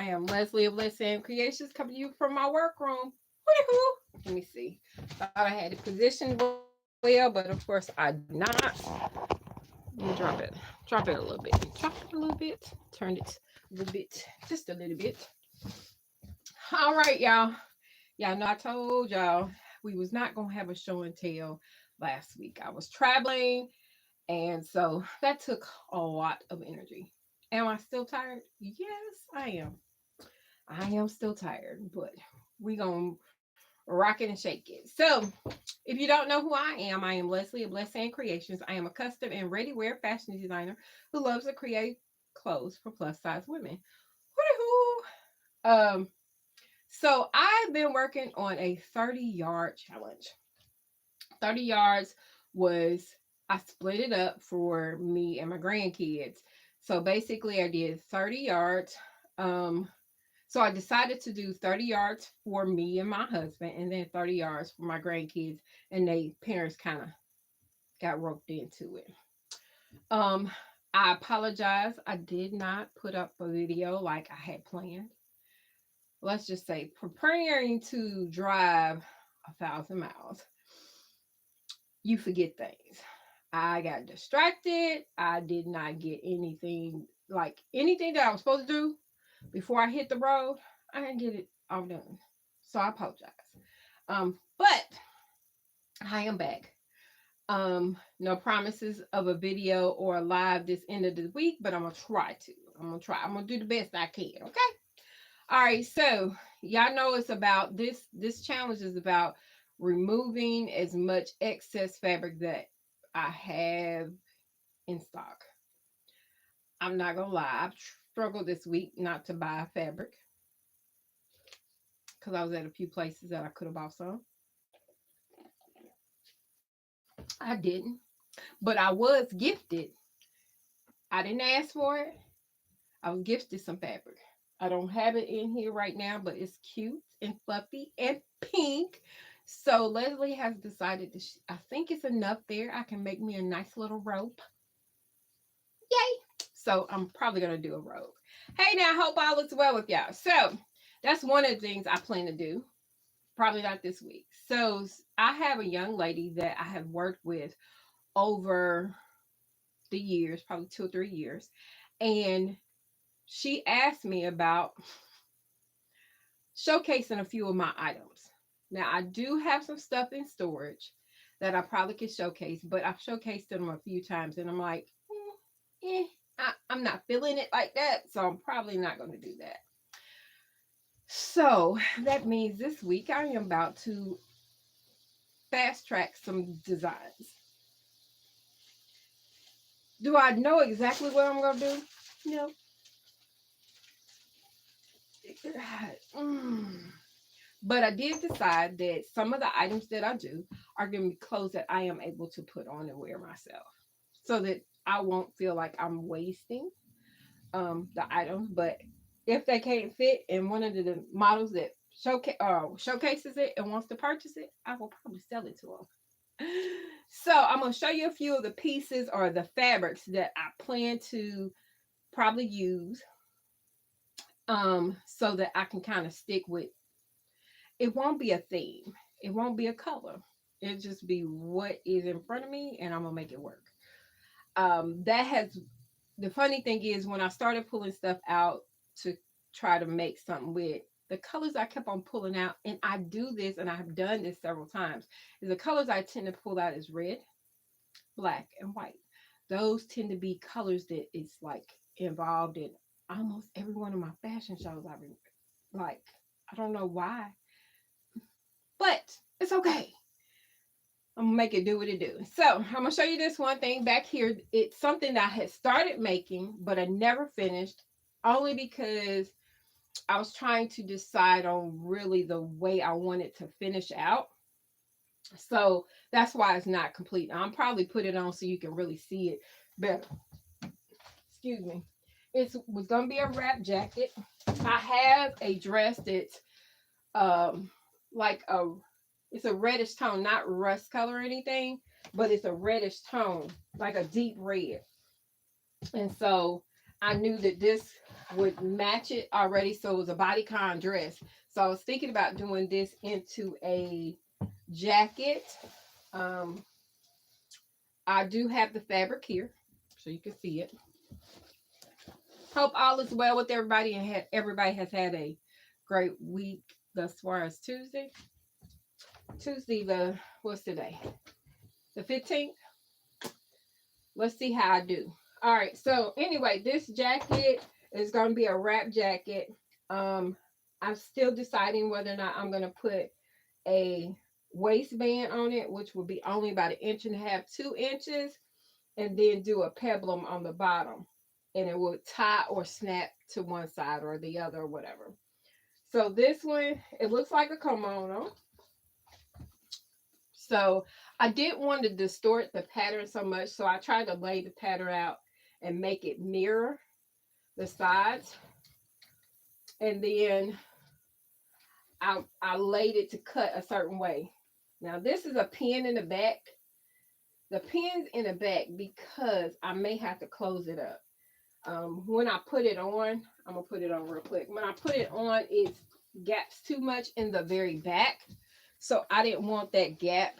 I am Leslie of LesAnn Creations coming to you from my workroom. Woo-hoo. Let me see. Thought I had it positioned well, but of course I did not. Let me drop it. Drop it a little bit. Drop it a little bit. Turn it a little bit. Just a little bit. All right, y'all. Y'all know I told y'all we was not gonna have a show and tell last week. I was traveling, and so that took a lot of energy. Am I still tired? Yes, I am. I am still tired, but we gonna rock it and shake it. So, if you don't know who I am Leslie of LesAnn Creations. I am a custom and ready wear fashion designer who loves to create clothes for plus size women. Woo-hoo. So I've been working on a 30-yard challenge. 30 yards was, I split it up for me and my grandkids. So basically I did 30 yards. Um, so I decided to do 30 yards for me and my husband, and then 30 yards for my grandkids, and they parents kind of got roped into it. Um, I apologize. I did not put up a video like I had planned. Let's just say preparing to drive 1,000 miles, you forget things. I got distracted. I did not get anything, like anything that I was supposed to do before I hit the road. I didn't get it all done. So I apologize. But I am back. No promises of a video or a live this end of the week, but I'm gonna try to. I'm gonna do the best I can. Okay. All right. So y'all know it's about this. This challenge is about removing as much excess fabric that I have in stock. I'm not gonna lie. I've struggled this week not to buy fabric because I was at a few places that I could have bought some. I didn't, but I was gifted. I didn't ask for it. I was gifted some fabric. I don't have it in here right now, but it's cute and fluffy and pink. So Leslie has decided that I think it's enough there. I can make me a nice little robe. Yay! So I'm probably gonna do a robe. Hey now, hope all is well with y'all. So that's one of the things I plan to do. Probably not this week. So I have a young lady that I have worked with over the years, probably 2 or 3 years, and she asked me about showcasing a few of my items. Now, I do have some stuff in storage that I probably could showcase, but I've showcased them a few times and I'm like, I'm not feeling it like that. So I'm probably not going to do that. So that means this week I am about to fast track some designs. Do I know exactly what I'm going to do? No. But I did decide that some of the items that I do are going to be clothes that I am able to put on and wear myself, so that I won't feel like I'm wasting the items. But if they can't fit in one of the models that showcases it and wants to purchase it, I will probably sell it to them. So I'm going to show you a few of the pieces or the fabrics that I plan to probably use, so that I can kind of stick with. It won't be a theme. It won't be a color. It'll just be what is in front of me, and I'm gonna make it work. That has The funny thing is, when I started pulling stuff out to try to make something with, the colors I kept on pulling out, and I do this, and I have done this several times, is the colors I tend to pull out is red, black, and white. Those tend to be colors that it's like involved in almost every one of my fashion shows I've been like. I don't know why, but it's okay. I'm gonna make it do what it do. So I'm gonna show you this one thing back here. It's something that I had started making, but I never finished, only because I was trying to decide on really the way I wanted to finish out. So that's why it's not complete. I'm probably put it on so you can really see it better. Excuse me. It was gonna be a wrap jacket. I have a dress that's like it's a reddish tone, not rust color or anything, but it's a reddish tone, like a deep red. And so I knew that this would match it already. So it was a bodycon dress. So I was thinking about doing this into a jacket. Um, I do have the fabric here, so you can see it. Hope all is well with everybody and everybody has had a great week thus far as Tuesday. Tuesday, the what's today? The 15th. Let's see how I do. All right. So anyway, this jacket is going to be a wrap jacket. Um, I'm still deciding whether or not I'm going to put a waistband on it, which will be only about 1.5 inches, 2 inches, and then do a peplum on the bottom, and it will tie or snap to one side or the other or whatever. So this one, it looks like a kimono. So I didn't want to distort the pattern so much, so I tried to lay the pattern out and make it mirror the sides. And then I laid it to cut a certain way. Now this is a pin in the back. The pin's in the back because I may have to close it up. When I put it on, I'm gonna put it on real quick. When I put it on, it gaps too much in the very back. So I didn't want that gap.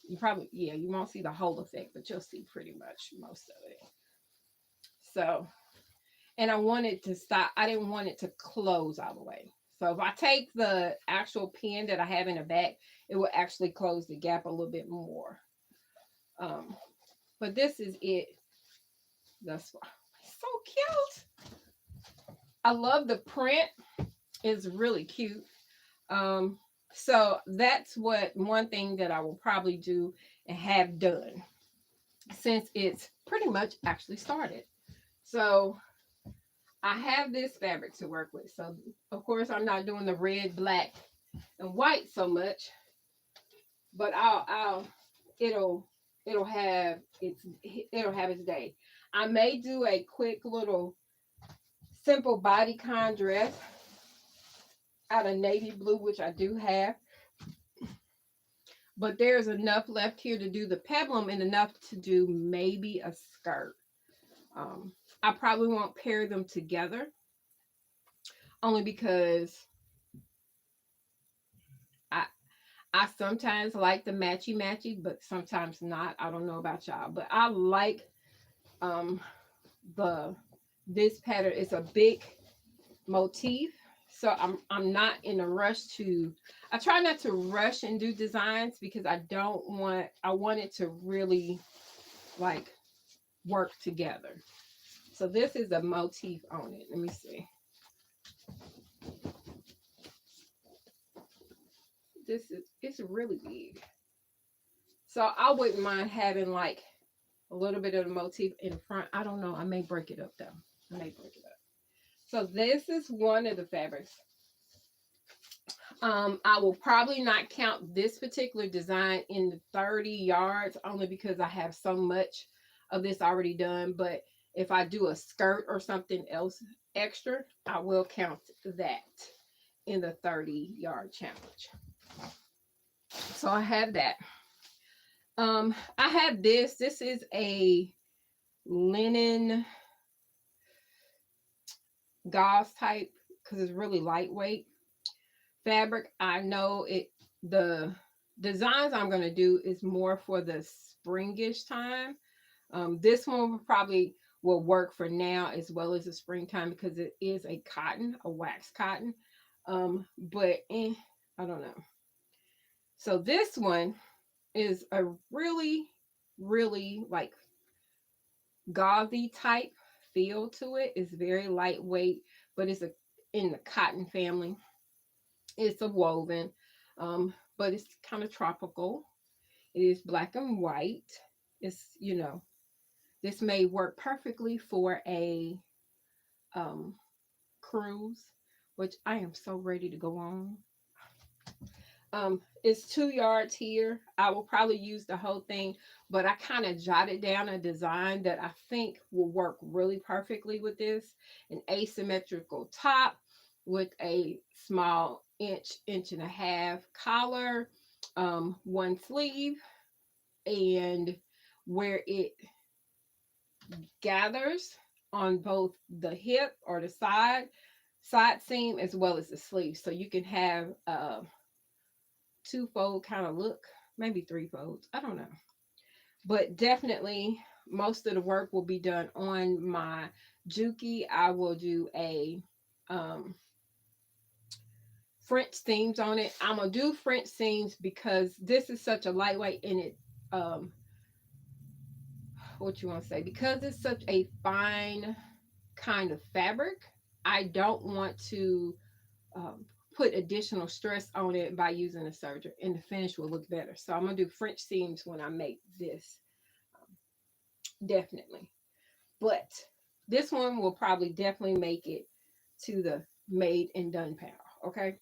You probably, yeah, you won't see the whole effect, but you'll see pretty much most of it. So, and I wanted to stop, I didn't want it to close all the way. So if I take the actual pin that I have in the back, it will actually close the gap a little bit more. Um, but this is it. That's why. So cute. I love the print. It's really cute. Um, so that's what one thing that I will probably do and have done since it's pretty much actually started. So I have this fabric to work with. So of course I'm not doing the red, black, and white so much, but I'll it'll it'll have its day. I may do a quick little simple bodycon dress out of navy blue, which I do have. But there's enough left here to do the peplum and enough to do maybe a skirt. Um, I probably won't pair them together only because I I sometimes like the matchy matchy, but sometimes not. I don't know about y'all, but I like um the this pattern. It's a big motif, so I'm not in a rush to. I try not to rush and do designs because I want it to really like work together. So this is a motif on it. Let me see. This is it's really big. So I wouldn't mind having like a little bit of the motif in front. I don't know. I may break it up though. I may break it up. So this is one of the fabrics. I will probably not count this particular design in the 30 yards only because I have so much of this already done. But if I do a skirt or something else extra, I will count that in the 30-yard challenge. So I have that. I have this. This is a linen gauze type because it's really lightweight fabric. I know it. The designs I'm going to do is more for the springish time. This one probably will work for now as well as the springtime because it is a cotton, a wax cotton. But I don't know. So this one is a really, really like gauzy type feel to it. It's very lightweight, but it's a in the cotton family. It's a woven, but it's kind of tropical. It is black and white. It's this may work perfectly for a um, cruise, which I am so ready to go on. It's 2 yards here. I will probably use the whole thing, but I kind of jotted down a design that I think will work really perfectly with this. An asymmetrical top with a small inch and a half collar, one sleeve, and where it gathers on both the hip or the side seam as well as the sleeve. So you can have a two-fold kind of look, maybe three folds. I don't know. But definitely most of the work will be done on my Juki. I will do a um, French seams on it. I'm gonna do French seams because this is such a lightweight and it what you want to say, because it's such a fine kind of fabric. I don't want to um, put additional stress on it by using a serger, and the finish will look better. So I'm gonna do French seams when I make this, definitely. But this one will probably definitely make it to the made and done pile, okay,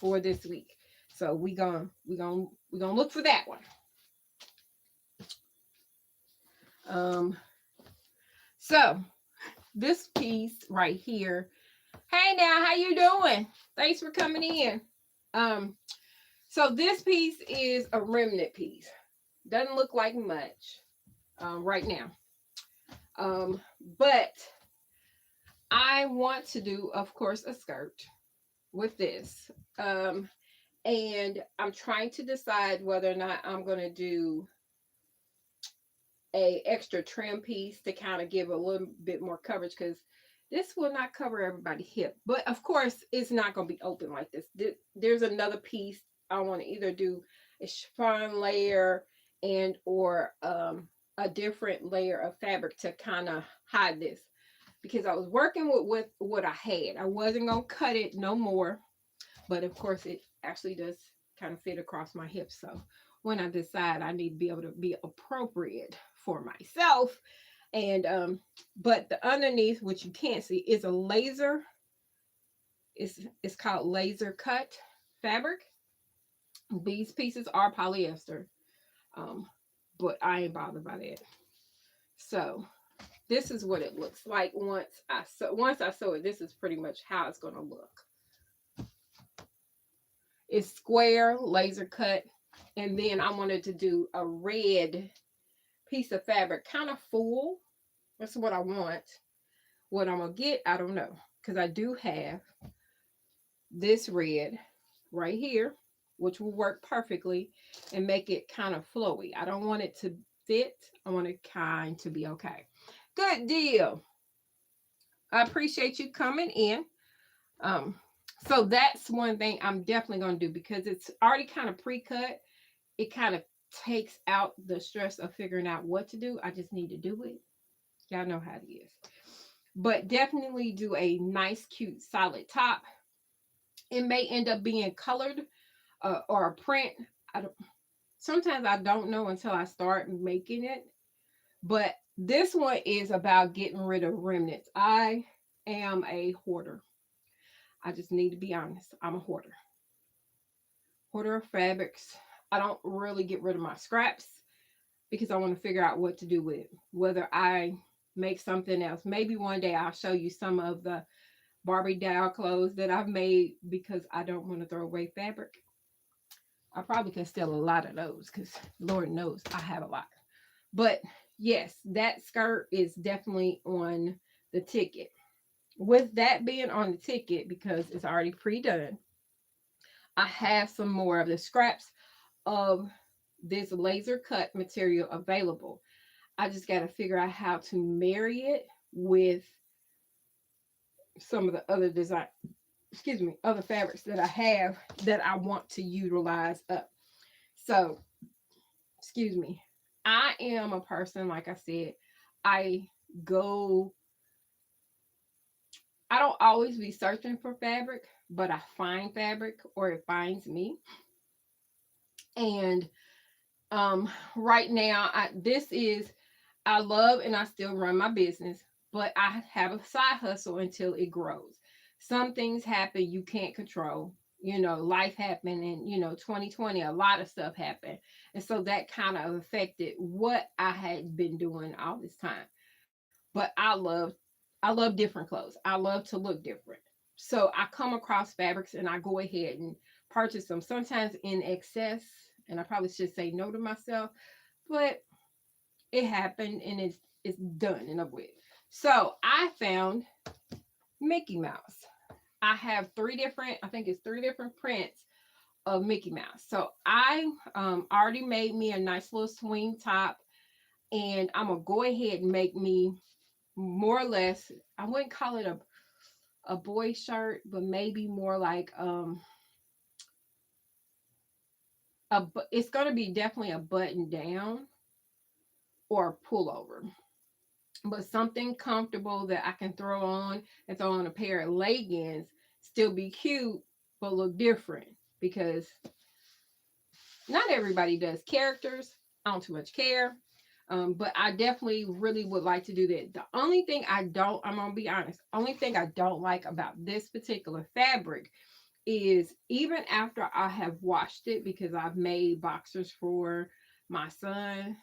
for this week. So we gonna look for that one. Um, so this piece right here. Hey now, how you doing? Thanks for coming in. Um, so this piece is a remnant piece. Doesn't look like much right now. But I want to do, of course, a skirt with this. And I'm trying to decide whether or not I'm going to do a extra trim piece to kind of give a little bit more coverage, because this will not cover everybody's hip. But of course, it's not going to be open like this. There's another piece I want to either do a chiffon layer and or a different layer of fabric to kind of hide this, because I was working with what I had. I wasn't going to cut it no more, but of course it actually does kind of fit across my hips. So when I decide I need to be able to be appropriate for myself, and but the underneath, which you can't see, is a laser. It's called laser cut fabric. These pieces are polyester, um, but I ain't bothered by that. So this is what it looks like once I sew it. This is pretty much how it's going to look. It's square, laser cut, and then I wanted to do a red piece of fabric, kind of full. That's what I want. What I'm gonna get, I don't know, because I do have this red right here, which will work perfectly and make it kind of flowy. I don't want it to fit. I want it kind to be okay. Good deal. I appreciate you coming in. Um, so that's one thing I'm definitely gonna do, because it's already kind of pre-cut. It kind of takes out the stress of figuring out what to do. I just need to do it. Y'all know how it is. But definitely do a nice, cute, solid top. It may end up being colored or a print. Sometimes I don't know until I start making it. But this one is about getting rid of remnants. I am a hoarder. I just need to be honest. I'm a hoarder. Hoarder of fabrics. I don't really get rid of my scraps because I want to figure out what to do with it. Whether I make something else. Maybe one day I'll show you some of the Barbie doll clothes that I've made because I don't want to throw away fabric. I probably can steal a lot of those because Lord knows I have a lot. But yes, that skirt is definitely on the ticket. With that being on the ticket, because it's already pre-done, I have some more of the scraps of this laser cut material available. I just got to figure out how to marry it with some of the other design, other fabrics that I have that I want to utilize up. So, I am a person, like I said, I go, I don't always be searching for fabric, but I find fabric or it finds me. And right now, I love and I still run my business, but I have a side hustle until it grows. Some things happen you can't control. Life happened, and 2020, a lot of stuff happened. And so that kind of affected what I had been doing all this time. But I love different clothes. I love to look different. So I come across fabrics and I go ahead and purchase them, sometimes in excess. And I probably should say no to myself, but it happened, and it's done and up with. So I found Mickey Mouse. I have three different, I think it's three different prints of Mickey Mouse. So I already made me a nice little swing top, and I'm gonna go ahead and make me more or less, I wouldn't call it a boy shirt, but maybe more like it's gonna be definitely a button down or a pullover, but something comfortable that I can throw on and throw on a pair of leggings, still be cute, but look different, because not everybody does characters. I don't too much care. But I definitely really would like to do that. The only thing I'm gonna be honest, only thing I don't like about this particular fabric is, even after I have washed it, because I've made boxers for my son,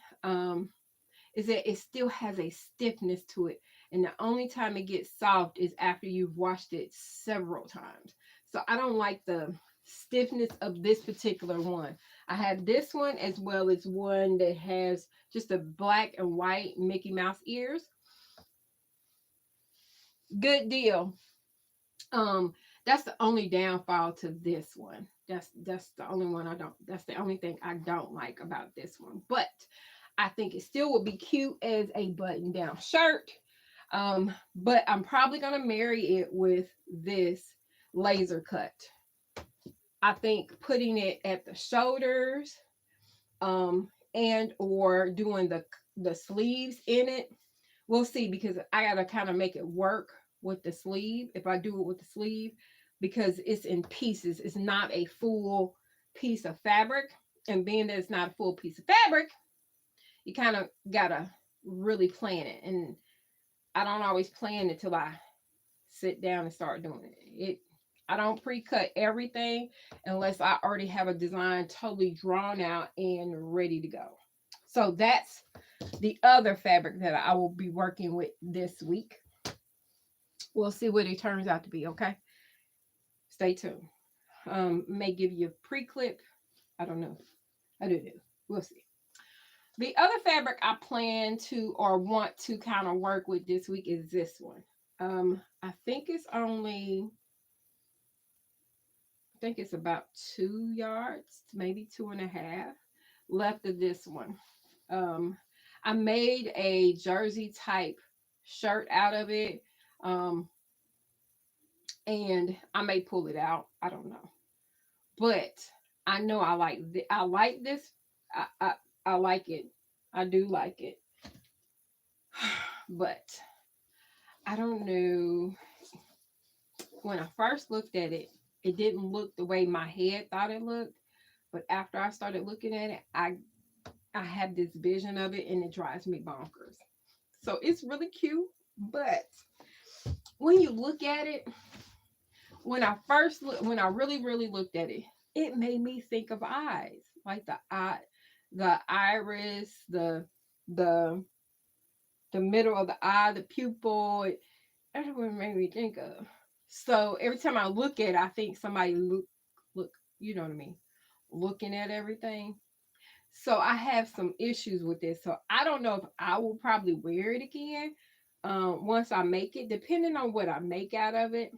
is that it still has a stiffness to it. And the only time it gets soft is after you've washed it several times. So I don't like the stiffness of this particular one. I have this one as well as one that has just a black and white Mickey Mouse ears. Good deal. Um, that's the only downfall to this one. That's the only one I don't. That's the only thing I don't like about this one. But I think it still would be cute as a button-down shirt. But I'm probably gonna marry it with this laser cut. I think putting it at the shoulders, and or doing the sleeves in it. We'll see, because I gotta kind of make it work with the sleeve. If I do it with the sleeve, because it's in pieces, it's not a full piece of fabric. And being that it's not a full piece of fabric, you kind of gotta really plan it. And I don't always plan it till I sit down and start doing it. I don't pre-cut everything unless I already have a design totally drawn out and ready to go. So that's the other fabric that I will be working with this week. We'll see what it turns out to be, okay? Stay tuned. May give you a pre-clip. I don't know. I do. We'll see. The other fabric I plan to or want to kind of work with this week is this one. I think it's only, I think it's about 2 yards, maybe 2.5 left of this one. I made a jersey type shirt out of it. And I may pull it out. I don't know. But I know I like this. I like it. I do like it. But I don't know. When I first looked at it, it didn't look the way my head thought it looked. But after I started looking at it, I have this vision of it, and it drives me bonkers. So it's really cute, but when you look at it, when I really looked at it, it made me think of eyes, like the iris, the the middle of the eye, the pupil. That's what it made me think of. So every time I look at it, I think somebody look, you know what I mean, looking at everything. So I have some issues with this. So I don't know if I will probably wear it again once I make it, depending on what I make out of it.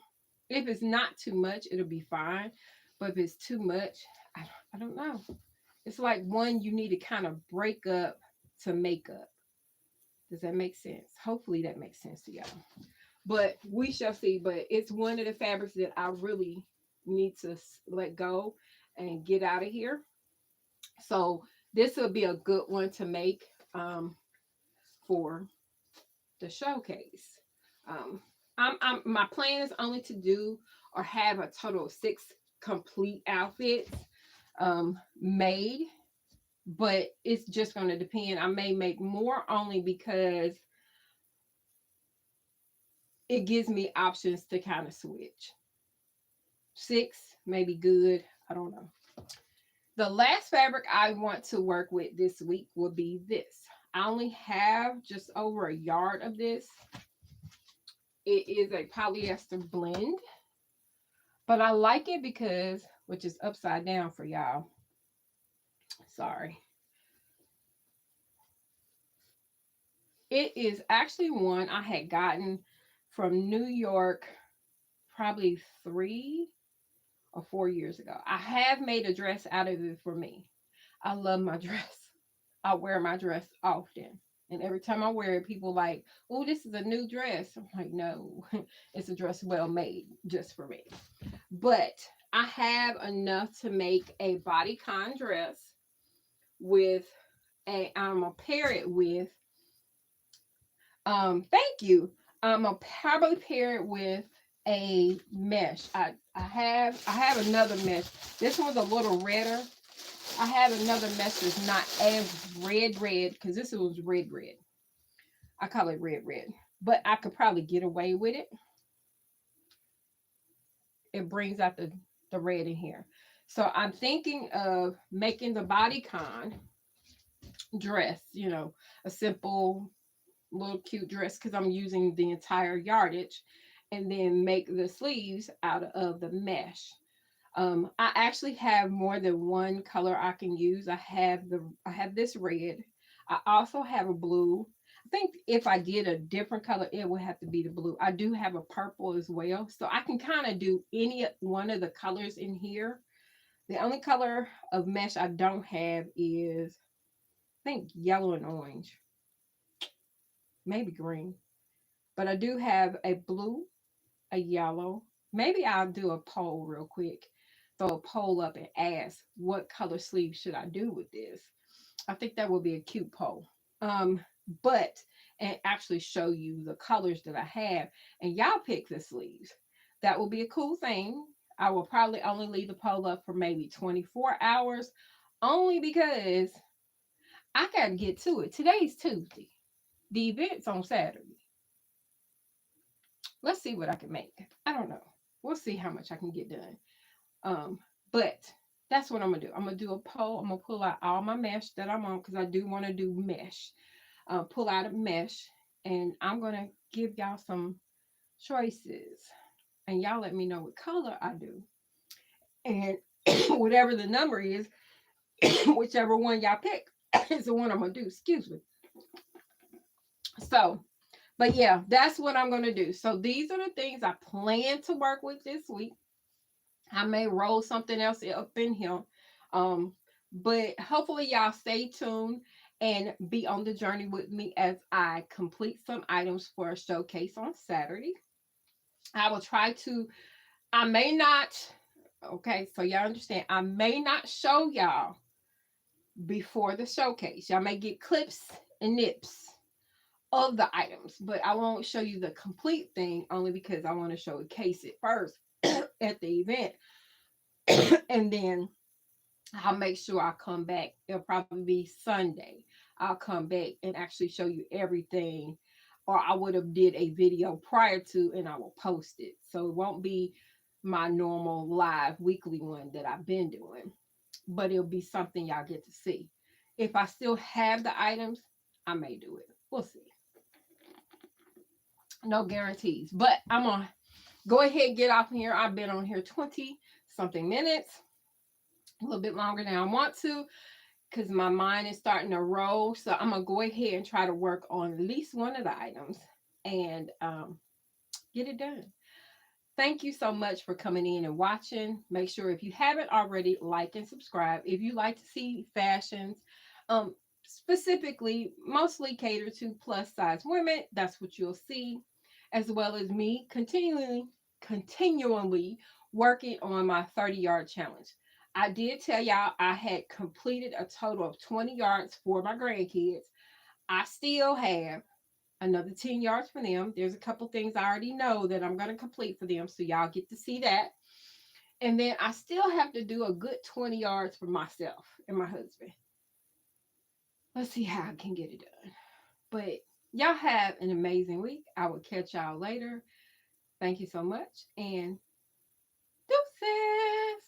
If it's not too much, it'll be fine. But if it's too much, I don't know. It's like one you need to kind of break up to make up. Does that make sense? Hopefully that makes sense to y'all. But we shall see. But it's one of the fabrics that I really need to let go and get out of here. So this will be a good one to make for the showcase. Um, my plan is only to do or have a total of 6 complete outfits made, but it's just going to depend. I may make more only because it gives me options to kind of switch. 6 may be good. I don't know. The last fabric I want to work with this week will be this. I only have just over 1 yard of this. It is a polyester blend, but I like it because, which is upside down for y'all. Sorry. It is actually one I had gotten from New York probably 3 or 4 years ago. I have made a dress out of it for me. I love my dress. I wear my dress often. And every time I wear it, people like, oh, this is a new dress. I'm like, no, it's a dress well made just for me. But I have enough to make a bodycon dress with I'm gonna pair it with, thank you. I'm gonna probably pair it with a mesh. I have another mesh. This one's a little redder. I have another mesh that's not as red because this was red. I call it red, but I could probably get away with it. It brings out the red in here. So I'm thinking of making the bodycon dress, a simple little cute dress because I'm using the entire yardage, and then make the sleeves out of the mesh. I actually have more than one color I can use. I have this red. I also have a blue. I think if I did a different color, it would have to be the blue. I do have a purple as well. So I can kind of do any one of the colors in here. The only color of mesh I don't have is, I think, yellow and orange, maybe green. But I do have a blue, a yellow. Maybe I'll do a poll real quick. Throw a poll up and ask what color sleeve should I do with this. I think that would be a cute poll. Um, but and actually show you the colors that I have, and y'all pick the sleeves. That will be a cool thing. I will probably only leave the poll up for maybe 24 hours, only because I got to get to it. Today's Tuesday. The event's on Saturday. Let's see what I can make. I don't know. We'll see how much I can get done. But that's what I'm gonna do. I'm gonna do a poll. I'm gonna pull out all my mesh that I'm on because I do want to do mesh. Pull out a mesh, and I'm gonna give y'all some choices, and y'all let me know what color I do, and whatever the number is, whichever one y'all pick is the one I'm gonna do. Excuse me. So, but yeah, that's what I'm gonna do. So these are the things I plan to work with this week. I may roll something else up in here. Um, but hopefully y'all stay tuned and be on the journey with me as I complete some items for a showcase on Saturday. I will try to, I may not, okay, so y'all understand, I may not show y'all before the showcase. Y'all may get clips and nips of the items, but I won't show you the complete thing only because I want to showcase it first at the event. And then I'll make sure I come back. It'll probably be Sunday. I'll come back and actually show you everything. Or I would have did a video prior to and I will post it. So it won't be my normal live weekly one that I've been doing. But it'll be something y'all get to see. If I still have the items, I may do it. We'll see. No guarantees. But I'm gonna go ahead and get off here. I've been on here 20 something minutes, a little bit longer than I want to, because my mind is starting to roll. So I'm gonna go ahead and try to work on at least one of the items and get it done. Thank you so much for coming in and watching. Make sure if you haven't already, like and subscribe. If you like to see fashions, specifically mostly catered to plus size women, that's what you'll see, as well as me continually working on my 30-yard challenge. I did tell y'all I had completed a total of 20 yards for my grandkids. I still have another 10 yards for them. There's a couple things I already know that I'm going to complete for them, so y'all get to see that. And then I still have to do a good 20 yards for myself and my husband. Let's see how I can get it done. But y'all have an amazing week. I will catch y'all later. Thank you so much, and deuces.